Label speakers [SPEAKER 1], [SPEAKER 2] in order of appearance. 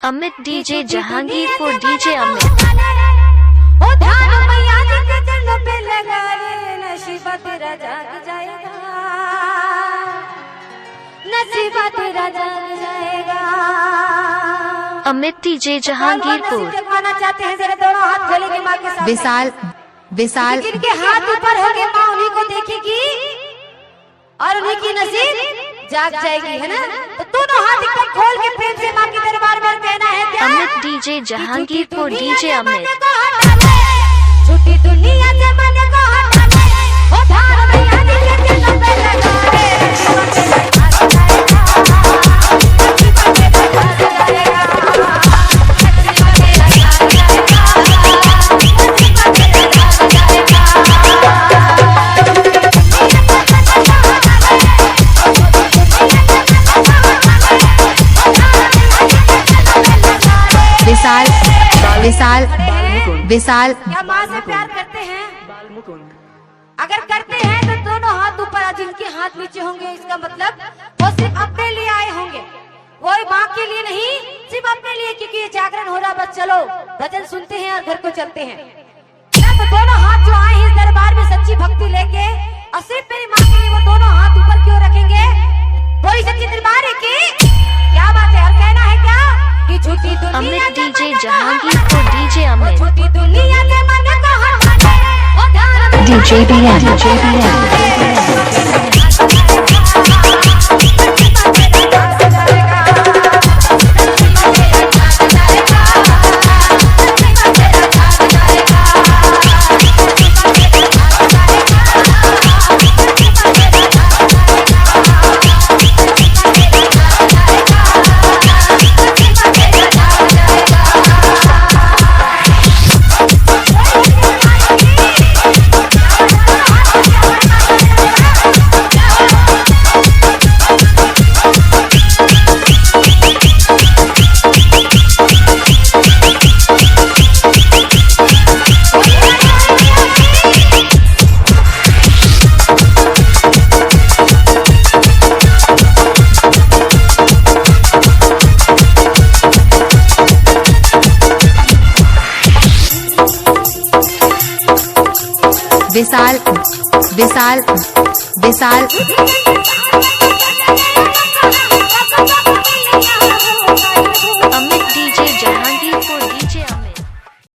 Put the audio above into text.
[SPEAKER 1] Amit DJ Jahangirpur DJ Amit.
[SPEAKER 2] ओ ध्यान मैया जी के चरणों पे लगा रे, नसीबा तेरा जाग जाएगा, नसीबा तेरा जाग जाएगा।
[SPEAKER 1] अमित डीजे जहांगीरपुर।
[SPEAKER 2] जगवाना चाहते हैं जरा दोनों हाथ खोलेंगे माँ के सामने।
[SPEAKER 3] विशाल विशाल
[SPEAKER 2] जिनके हाथ ऊपर होंगे माँ उन्हीं को देखेगी और उन्हीं की नसीब जाग जाएगी, है ना। तो दोनों हाथ एकदम खोल के प्रेम से माँ के दरबार में कहना है क्या?
[SPEAKER 1] Amit DJ Jahangirpur DJ Amit.
[SPEAKER 2] छुट्टी दुनिया से मन को हटा ले, ओ धार मैया जी के चरणों पे लगा रे,
[SPEAKER 3] विशाल विशाल विशाल
[SPEAKER 2] क्या माँ से प्यार करते हैं? अगर करते हैं तो दोनों हाथ ऊपर, जिनके हाथ नीचे होंगे इसका मतलब वो सिर्फ अपने लिए आए होंगे, कोई माँ के लिए नहीं, सिर्फ अपने लिए, क्योंकि ये जागरण हो रहा। बस चलो भजन सुनते हैं और घर को चलते हैं। तो दोनों हाथ जो आए हैं इस दरबार में सच्ची भक्ति लेके और सिर्फ मेरी माँ के लिए, वो दोनों हाथ ऊपर क्यों रखेंगे? बोली सच्ची दरबार की क्या बात है। और कहना है क्या कि झूठी दुनिया
[SPEAKER 1] अमित डीजे जहांगीरपुर डीजे अमित।
[SPEAKER 2] झूठी दुनिया के मन को हटा ले, ओ ध्यान
[SPEAKER 1] डीजे बीएन
[SPEAKER 3] विशाल विशाल विशाल